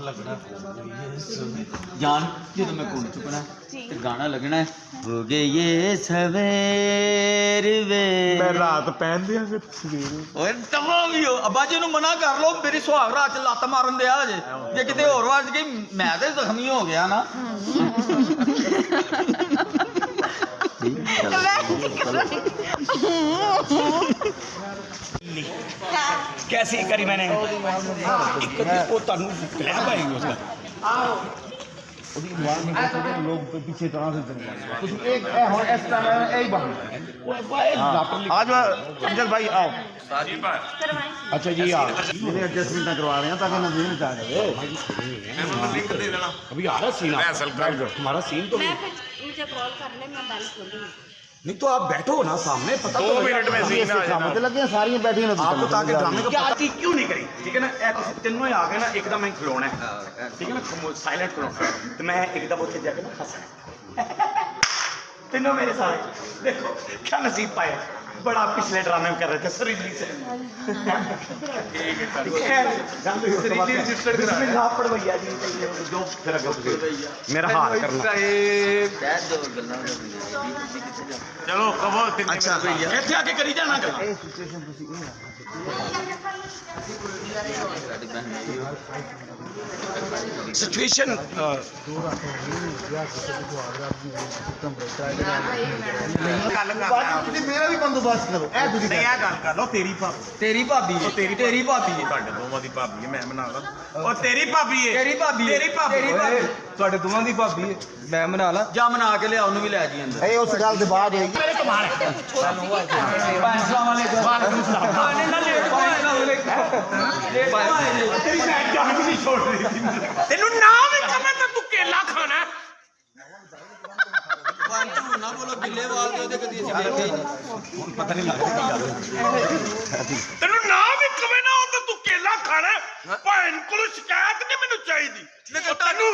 लगना जान जो मैं कौन चुकना तो गाना लगना है हो गए ये सवेर वे मैं रात पहन दिया फिर ओए तमाम ही हो अब्बा जी नु मना कर लो मेरी सुहाग रात च लत मारन दिया जे जे किते होर वाज गई मैं ते जख्मी हो गया ना कैसी करी मैंने वो तनु क्लैप आएंगे उसका लोग पीछे तरह से कुछ एक इस तरह एक बात आज अंजल भाई आओ अच्छा जी आओ मेरे एडजस्टमेंट करवा रहे हैं ताकि नजर नहीं आ जाए लिंक दे देना अभी आ रहा सीन तुम्हारा सीन तो मुझे कॉल कर ले मैं बाल खोलूंगी नहीं तो आप बैठो ना सामने पता 2 मिनट में सीन आ जाना लगे सारी बैठी ना आपको ताकि ड्रामे का क्या चीज क्यों नहीं करी ठीक है ना तीनों ही आ गए ना एकदम मैं खिलौना है ठीक है ना साइलेंट खिलौना तो मैं एकदम उठे जाके ना हंसा तीनों मेरे साथ देखो क्या नसीब पाया बड़ा पिछले ड्रामे में कर रहे थे सरीली से मेरा हाथ करना चलो कहो अच्छा इतने आके करी जाना कर सिचुएशन मेरा भी बंदोबस्त करो ए दूजी गल कर लो तेरी भाभी है तेरी भाभी है ਤੁਹਾਡੇ ਦੋਵਾਂ ਦੀ ਭਾਬੀ ਹੈ ਮੈਂ ਬਣਾ ਲਾਂ ਉਹ ਤੇਰੀ ਭਾਬੀ ਹੈ तेरी भाभी ਤੁਹਾਡੇ ਦੋਵਾਂ ਦੀ ਭਾਬੀ ਹੈ ਮੈਂ ਬਣਾ ਲਾ जा मना के लिया ਉਹਨੂੰ ਵੀ ਲੈ ਜੀ ਅੰਦਰ ਇਹ ਉਸ ਗੱਲ ਦੇ ਬਾਅਦ ਹੋਏਗੀ ਮੇਰੇ ਕਮਾਲ ਹੈ ਤੇਰੀ ਮੈਂ ਜਾਨ ਵੀ ਨਹੀਂ ਛੋੜ ਰਹੀ ਤੈਨੂੰ ਨਾਮ ਹੀ ਕਮੇ ਤਾਂ ਤੂੰ ਕੇਲਾ ਖਾਣਾ ਨਾ ਬੋਲੋ ਬਿੱਲੇ ਵਾਲ ਦੇ ਉਹਦੇ ਕਦੀ ਅਸੀਂ ਦੇਖੇ ਹੁਣ ਪਤਾ ਨਹੀਂ ਲੱਗਦਾ ਤੈਨੂੰ ਨਾਮ ਹੀ ਕਮੇ ਨਾ ਉਹ ਤਾਂ ਤੂੰ ਕੇਲਾ ਖਾਣਾ ਭੈਣ ਕੋਲ ਸ਼ਿਕਾਇਤ ਨਹੀਂ ਮੈਨੂੰ ਚਾਹੀਦੀ ਲੇਕਿਨ ਤੈਨੂੰ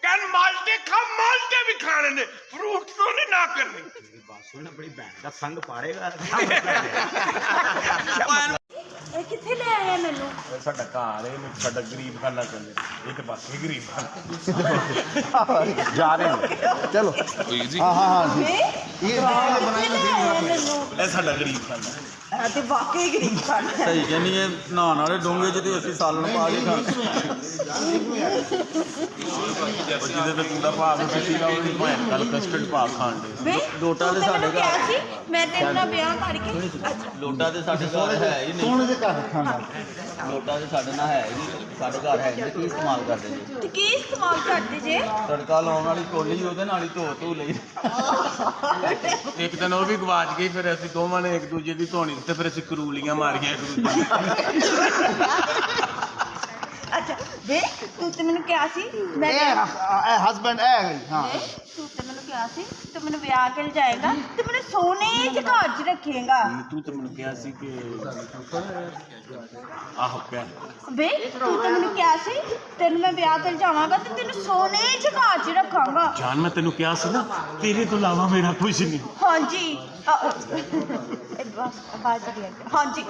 ਕਹਿਣ ਮਾਲਟੇ ਖਾ ਮਾਲਟੇ ਵੀ ਖਾਣੇ ਨੇ ਫਰੂਟ ਤੋਂ ਨਹੀਂ ਨਾ ਕਰਨੀ ਸੁਣ ਬੜੀ ਭੈਣ ਦਾ ਸੰਗ ਪਾੜੇਗਾ ਇਹ ਕਿੱਥੇ ਲੈ ਆਇਆ ਮੈਨੂੰ ਸਾਡਾ ਘਰ ਹੈ ਸਾਡਾ ਗਰੀਬ ਖਾਨਾ ਚੱਲੇ ਇਹ ਤੇ ਬਾਕੀ ਗਰੀਬ ਖਾਨਾ ਜਾ ਰਹੇ ਨੇ ਚਲੋ ਹਾਂ ਜੀ ਇਹ ਸਾਡਾ ਗਰੀਬ ਖਾਨਾ ਤੇ ਵਾਕਈ ਗਰੀਬ ਖਾਣਾ ਸਹੀ ਕਹਿੰਦੀ ਇਹ ਨਹਾਉਣ ਵਾਲੇ ਡੋਂਗੇ ਜਿਹਦੇ ਅਸੀਂ ਸਾਲਣ ਪਾ ਕੇ ਖਾਂਦੇ ਜਿਹਦੇ ਤੇ ਪੂਰਾ ਭਾਗ ਸੀਗਾ ਉਹਦੀ ਭੈਣ ਕੱਲ ਕਸਟਰਡ ਭਾਗ ਖਾਣ ਦੇ ਵੇ ਲੋਟਾ ਤੇ ਤੂੰ ਸਾਡੇ ਮੈਨੂੰ ਕਿਹਾ ਘਰ ਸੀ ਮੈਂ ਤੇਰੇ ਨਾਲ ਵਿਆਹ ਕਰਕੇ ਅੱਛਾ ਲੋਟਾ ਤੇ ਸਾਡੇ ਘਰ ਹੈ ਹੀ ਨਹੀਂ ਸੋਹਣੇ ਦੇ ਘਰ ਖਾਣਾ ਲੋਟਾ ਤੇ ਸਾਡੇ ਨਾਲ ਹੈ ਹੀ ਨਹੀਂ ਸਾਡੇ ਘਰ ਹੈ ਨਹੀਂ ਕੀ ਇਸਤੇਮਾਲ ਕਰਦੇ ਜੀ ਤੇ ਕੀ ਇਸਤੇਮਾਲ ਕਰਦੇ ਜੇ ਤੜਕਾ ਲਾਉਣ ਵਾਲੀ ਕੋਲੀ ਉਹਦੇ ਨਾਲ ਹੀ ਧੋ ਲਈ ਇੱਕ ਦਿਨ ਉਹ ਵੀ ਗਵਾਚ ਗਈ ਫਿਰ ਅਸੀਂ ਦੋਵਾਂ ਨੇ ਇੱਕ ਦੂਜੇ ਦੀ ਧੋਣੀ ਤੇ ਫਿਰ ਅਸੀਂ ਕਰੂਲੀਆਂ ਮਾਰੀਆਂ ਇੱਕ ਦੂਜੇ ਅੱਛਾ ਵੇ ਤੂੰ ਤੇ ਮੈਨੂੰ ਕਿਹਾ ਸੀ ਮੈਂ ਹਸਬੈਂਡ ਹਾਂ ਤੂੰ ਤੇ ਮੈਨੂੰ ਕਿਹਾ ਸੀ ਤੂੰ ਮੈਨੂੰ ਵਿਆਹ ਕੇ ਲਿਜਾਏਗਾ ਤੇ ਮੈਨੂੰ ਸੋਨੇ ਚ ਘਰ ਚ ਰੱਖੇਗਾ ਤੂੰ ਤਾਂ ਮੈਨੂੰ ਕਿਹਾ ਸੀ ਕਿ ਆਹ ਪਿਆ ਵੇ ਤੂੰ ਤੇ ਮੈਨੂੰ ਕਿਹਾ ਸੀ ਤੈਨੂੰ ਮੈਂ ਵਿਆਹ ਤੇ ਲਿਜਾਵਾਂਗਾ ਤੇ ਤੈਨੂੰ ਸੋਨੇ ਚ ਘਰ ਚ ਰੱਖਾਂਗਾ ਜਾਨ ਮੈਂ ਤੈਨੂੰ ਕਿਹਾ ਸੀ ਨਾ ਤੇਰੇ ਤੋਂ ਇਲਾਵਾ ਮੇਰਾ ਕੁਝ ਨਹੀਂ ਹਾਂਜੀ ਹਾਂਜੀ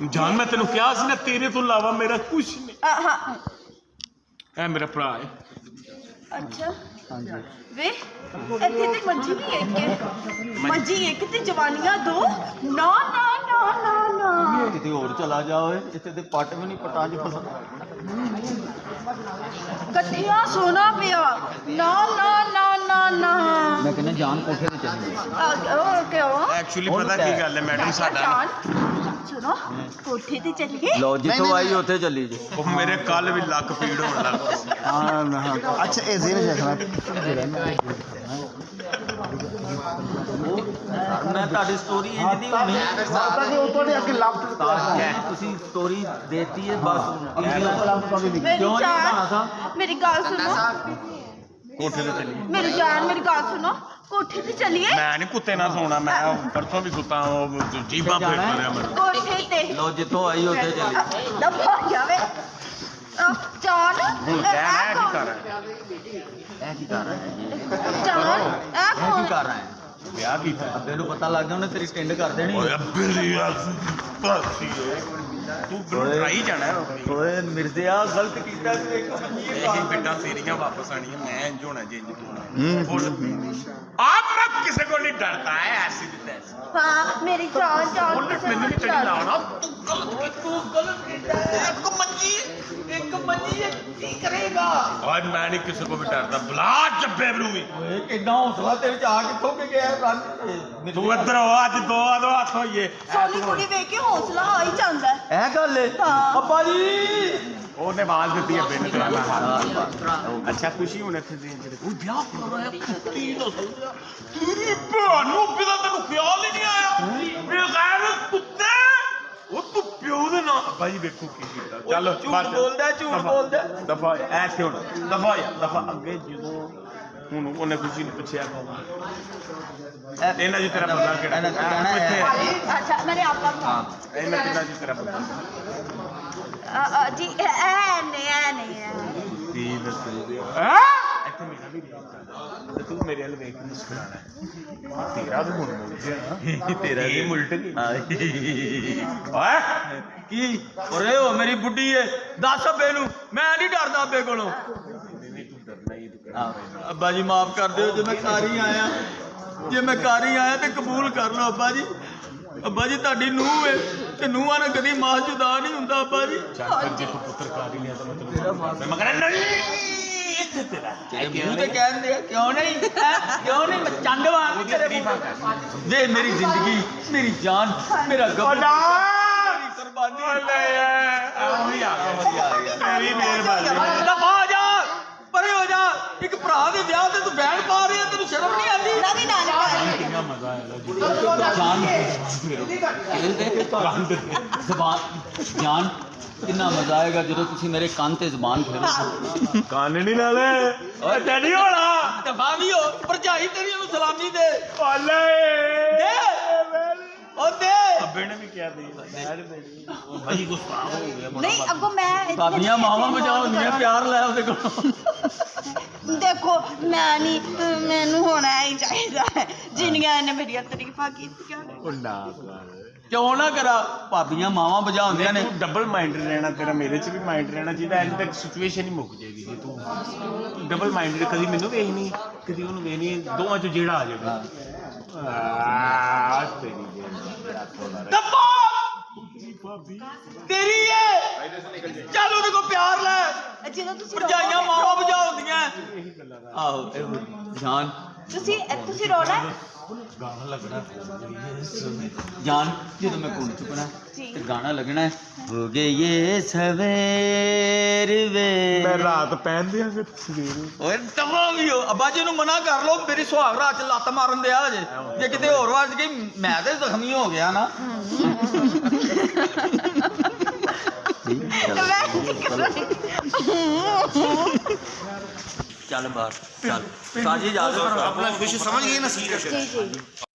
ਜਾਨ ਮੈਂ ਤੈਨੂੰ ਕਿਹਾ ਸੀ ਨਾ ਤੇਰੇ ਤੋਂ ਇਲਾਵਾ ਮੇਰਾ ਕੁਝ ਨਹੀਂ ਹਾਂ ਇਹ ਮੇਰਾ ਭਰਾ ਹੈ ਅੱਛਾ ਵੇ ਇੱਥੇ ਤੇ ਮੰਜੀ ਵੀ ਇੱਕ ਹੈ ਮੰਜੀ ਇੱਕ ਤੇ ਜਵਾਨੀਆਂ ਦੋ ਨਾ ਨਾ ਨਾ ਨਾ ਨਾ ਕਿਤੇ ਹੋਰ ਚਲਾ ਜਾ ਓਏ ਇੱਥੇ ਤੇ ਪੱਟ ਵੀ ਨਹੀਂ ਪਟਾਂ 'ਚ ਫਸਦਾ ਇਕੱਠਿਆਂ ਸੋਨਾ ਪਿਆ ਨਾ ਨਾ ਨਾ ਨਾ ਨਾ ਮੈਂ ਕਹਿੰਦਾ ਜਾਨ ਕੋਠੇ ਤੇ ਚੱਲੀ ਉਹ ਕਿਉਂ ਐਕਚੁਅਲੀ ਪਤਾ ਕੀ ਗੱਲ ਹੈ ਮੈਡਮ ਸਾਡਾ ਸੁਣੋ ਕੋਠੇ ਤੇ ਚੱਲੀਏ ਲੋ ਜਿੱਥੋਂ ਆਈ ਉੱਥੇ ਚੱਲੀ ਜੀ ਉਹ ਮੇਰੇ ਕੱਲ ਵੀ ਲੱਕ ਪੀੜ ਹੋਣ ਲੱਗ ਪਈ ਹਾਂ ਅੱਛਾ ਇਹ ਜ਼ੇਨ ਦੇਖਣਾ ਮੈਂ ਤੁਹਾਡੀ ਸਟੋਰੀ ਇੰਜ ਦੀ ਹੋਣੀ ਪਤਾ ਕਿ ਉਹ ਤੁਹਾਡੇ ਅੱਗੇ ਲੱਭਟ ਤੁਸੀਂ ਸਟੋਰੀ ਦੇਤੀ ਹੈ ਬਸ ਮੇਰੀ ਕਿਉਂ ਨਹੀਂ ਜਾਨ ਬਣਾਣਾ ਸਾਂ ਮੇਰੀ ਗੱਲ ਸੁਣੋ ਕੋਠੇ ਤੇ ਚੱਲੀ ਮੇਰੀ ਜਾਨ ਮੇਰੀ ਗੱਲ ਸੁਣੋ ਕੋਠੇ ਤੇ ਚੱਲੀਏ ਮੈਂ ਨਹੀਂ ਕੁੱਤੇ ਨਾਲ ਸੌਣਾ ਮੈਂ ਪਰਸੋਂ ਵੀ ਸੁੱਤਾ ਉਹ ਜੀਬਾਂ ਫੇਰ ਮਾਰਿਆ ਮੈਨੂੰ ਕੋਠੇ ਤੇ ਲੋ ਜਿੱਥੋਂ ਆਈ ਉੱਥੇ ਚੱਲੀ ਦਫਾ ਜਾਵੇ ਜਾਨ ਹੁਣ ਕਹਿਣਾ ਕੀ ਕਰ ਰਿਹਾ ਇਹ ਕੀ ਕਰ ਰਹਾ ਹੈ ਜਾਨ ਇਹ ਕੀ ਕਰ ਰਹਾ ਹੈ ਵਿਆਹ ਕੀਤਾ ਅੱਬੇ ਨੂੰ ਪਤਾ ਲੱਗ ਗਿਆ ਉਹਨੇ ਤੇਰੀ ਟਿੰਡ ਕਰ ਦੇਣੀ ਓਏ ਅੱਬੇ ਦੀ ਪਾਸੀ ਤੂੰ ਬਰੋ ਟਰਾਈ ਜਾਣਾ ਓਏ ਮਿਰਜ਼ਿਆ ਗਲਤ ਕੀਤਾ ਤੂੰ ਇੱਕ ਮੰਜੀ ਇਹ ਬਿੱਟਾ ਤੇਰੀਆਂ ਵਾਪਸ ਆਣੀਆਂ ਮੈਂ ਇੰਜ ਹੋਣਾ ਜੇ ਇੰਜ ਤੂੰ ਆਪ ਮੈਂ ਕਿਸੇ को नहीं डरता है ऐसी भी तैसी हाँ मेरी जान जान ਉਹਨੇ ਮੈਨੂੰ ਨਹੀਂ ਚੜੀ ਲਾਉਣਾ ਤੂੰ ਗਲਤ ਕੀਤਾ ਇੱਕ ਮੰਜੀ ਕੀ ਕਰੇਗਾ और मैं नहीं किसी को भी डरता बुला जब्बे ਨੂੰ ਵੀ ਓਏ ਕਿੰਨਾ ਹੌਸਲਾ ਤੇਰੇ ਚ ਆ ਕਿੱਥੋਂ ਕਿ ਗਿਆ ਰੰਨ ਤੂੰ ਇੱਧਰ ਆ ਅੱਜ ਦੋ ਹੱਥ ਹੋਈਏ ਸੋਹਣੀ ਕੁੜੀ ਵੇਖ ਕੇ ਹੌਸਲਾ ਆ ਹੀ ਜਾਂਦਾ ਹੈ। ਇਹ ਗੱਲ ਏ ਹਾਂ। ਅੱਬਾ ਜੀ ਉਹਨੇ ਆਵਾਜ਼ ਦਿੱਤੀ ਅੱਬੇ ਨੇ ਤੇਰਾ ਮੈਂ ਅੱਛਾ ਖੁਸ਼ੀ ਹੁਣ ਇੱਥੇ ਦੇ ਜਿਹੜੇ ਉਹ ਵਿਆਹ ਕਰ ਰਿਹਾ ਕੁੱਤੀ ਦਾ ਸੌਦਾ ਤੇਰੀ ਭੈਣ ਨੂੰ ਅੱਬੇ ਦਾ ਤੈਨੂੰ ਖਿਆਲ ਹੀ ਨਹੀਂ ਆਇਆ ਬੇਗੈਰ ਕੁੱਤੇ ਉਹ ਤੂੰ ਪਿਓ ਦੇ ਨਾਲ ਅੱਬਾ ਜੀ ਵੇਖੋ ਕੀ ਕੀਤਾ ਚੱਲ ਝੂਠ ਬੋਲਦਾ ਦਫਾ ਐਸੇ ਹੁਣ ਦਫਾ ਅੱਗੇ ਜਦੋਂ ਹੁਣ ਉਹਨੇ ਖੁਸ਼ੀ ਨੂੰ ਪੁੱਛਿਆ ਇਹਨਾਂ ਜੀ ਤੇਰਾ ਬੰਦਾ ਕਿਹੜਾ ਇਹਨਾਂ ਦਾ ਕਹਿਣਾ ਕਿੱਥੇ ਹੈ अच्छा मैंने आपका ਹਾਂ ਇਹਨਾਂ ਕਿੰਨਾ ਜੀ ਤੇਰਾ ਬੰਦਾ जी नहीं है ਦੀ ਦੱਸੋ ਇੱਥੇ ਮੇਰਾ ਵੀ ਤੇ ਤੂੰ ਮੇਰੇ ਵੱਲ ਵੇਖ ਕੇ ਮੁਸਕਰਾਣਾ ਤੇਰਾ ਵੀ ਹੁਣ ਮੁੜ ਗਿਆ ਤੇਰਾ ਵੀ ਉਲਟ ਗਈ ਓਏ ਕੀ ਓਏ ਉਹ ਮੇਰੀ ਬੁੱਢੀ ਏ ਦੱਸ ਅੱਬੇ ਨੂੰ ਮੈਂ ਨਹੀਂ ਡਰਦਾ ਅੱਬੇ ਕੋਲੋਂ ਅੱਬਾ ਜੀ ਮਾਫ ਕਰ ਦਿਓ ਜੇ ਮੈਂ ਘਰ ਹੀ ਆਇਆ ਤੇ ਕਬੂਲ ਕਰ ਲਓ ਅੱਬਾ ਜੀ ਤੁਹਾਡੀ ਨੂੰਹ ਏ ਤੇ ਨੂੰਹਾਂ ਨਾਲ ਕਦੀ ਮਾਂ ਜੁਦਾ ਨਹੀਂ ਹੁੰਦਾ ਅੱਬਾ ਜੀ ਚੱਲ ਜੇ ਤੂੰ ਪੁੱਤਰ ਕਰ ਹੀ ਲਿਆ ਤਾਂ ਮੈਂ ਮਗਰ ਨਹੀਂ ਇੱਥੇ ਤੇਰਾ ਤੇਰੇ ਮੂੰਹ ਤੇ ਕਹਿੰਦੇ ਆ ਕਿਉਂ ਨਹੀਂ ਕਿਉਂ ਨਹੀਂ ਮੈਂ ਚੰਡ ਵਾਂ ਤੇਰੇ ਮੂੰਹ ਤੇ ਵੇ ਮੇਰੀ ਜ਼ਿੰਦਗੀ ਮੇਰੀ ਜਾਨ ਮੇਰਾ ਗੱਭਰੂ ਮੇਰੀ ਕੁਰਬਾਨੀ ਉਹੀ ਆ ਮੇਰੀ ਮਿਹਰਬਾਨੀ ਦਫਾ ਹੋ ਜਾ ਪਰੇ ਹੋ ਜਾ ਇੱਕ ਭਰਾ ਦੇ ਵਿਆਹ ਤੇ ਤੂੰ ਬੈਣ ਪਾ ਰਿਹਾ ਤੈਨੂੰ ਸ਼ਰਮ ਨਹੀਂ ਆਉਂਦੀ रवि नानी ਕਿੰਨਾ ਮਜ਼ਾ ਆਇਆ ਜਾਨ ਕਿੰਨਾ ਮਜ਼ਾ ਆਏਗਾ ਜਦੋਂ ਤੁਸੀਂ ਮੇਰੇ ਕੰਨ ਤੇ ਜ਼ਬਾਨ ਫੇਰੋ ਕੰਨ ਨਹੀਂ ਲਾ ਲੈ ਓਏ ਡੈਡੀ ਹੋਣਾ ਦਫਾ ਵੀ ਹੋ ਭਰਜਾਈ ਤੇਰੀ ਨੂੰ ਸਲਾਮੀ ਦੇ ਓਲੇ ਦੇ ਉਹ ਦੇ ਅੱਬੇ ਨੇ ਵੀ ਕਿਹਾ ਦੇ ਭਾਈ ਗੁੱਸਾ ਹੋ ਗਿਆ नहीं अगो मैं ਭਾਬੀਆਂ ਮਾਵਾਂ ਬਚਾਉਂਦੀਆਂ ਪਿਆਰ ਲੈ ਉਹਦੇ ਕੋਲ देखो मैं नहीं मैनू होना ही चाहिए जिन्नियां ने मेरी तारीफां कीतियां ਕਿਉਂ ਨਾ ਕਰਾ ਭਾਬੀਆਂ ਮਾਵਾਂ ਬੁਝਾਉਂਦੀਆਂ ਨੇ ਤੂੰ ਡਬਲ ਮਾਈਂਡਡ ਰਹਿਣਾ ਤੇਰਾ ਮੇਰੇ 'ਚ ਵੀ ਮਾਈਂਡ ਰਹਿਣਾ ਜਿਹਦਾ ਅੱਜ ਤੱਕ ਸਿਚੁਏਸ਼ਨ ਹੀ ਮੁੱਕ ਜਾਏਗੀ ਜੇ ਤੂੰ ਡਬਲ ਮਾਈਂਡਡ ਕਦੀ ਮੈਨੂੰ ਵੇਖ ਨਹੀਂ ਕਦੀ ਉਹਨੂੰ ਵੇਖ ਨਹੀਂ ਦੋਵਾਂ 'ਚੋਂ ਜਿਹੜਾ ਆ ਜਾਏਗਾ ਤੇਰੀ ਦੱਬਾ ਤੇਰੀ ਏ ਚੱਲ ਉਹਦੇ ਕੋਲ ਪਿਆਰ ਲੈ ਜਦੋਂ ਤੁਸੀਂ ਭਰਜਾਈਆਂ ਮਾਵਾਂ ਬੁਝਾਉਂਦੀਆਂ ਆਹੋ ਜਾਨ ਤੁਸੀਂ ਰੋਣਾ ਹੈ? ਗਾਣਾ ਲੱਗਣਾ ਜਾਨ ਜਦੋਂ ਮੈਂ ਕੋਲ ਚੁੱਕਣਾ ਤੇ ਗਾਣਾ ਲੱਗਣਾ ਹੋ ਗਏ ਇਹ ਸਵੇਰ ਵੇ ਮੈਂ ਰਾਤ ਪਹਿਨ ਦਿਆਂਗਾ ਸਵੇਰੇ ਓਏ ਦਵਾ ਵੀ ਹੋ ਅੱਬਾ ਜੀ ਨੂੰ ਮਨਾ ਕਰ ਲੋ ਮੇਰੀ ਸੁਹਾਗ ਰਾਤ ਚ ਲੱਤ ਮਾਰਨ ਦੇ ਆ ਜੇ ਕਿਤੇ ਹੋਰ ਵੱਜ ਗਈ ਮੈਂ ਤੇ ਜ਼ਖਮੀ ਹੋ ਗਿਆ ਨਾ ਚੱਲ ਬਾਹਰ ਚੱਲ ਸਾਜੀ ਜਾ ਆਪਣਾ ਕੁਝ ਸਮਝ ਗਈ ਨਾ ਸੀ जी जी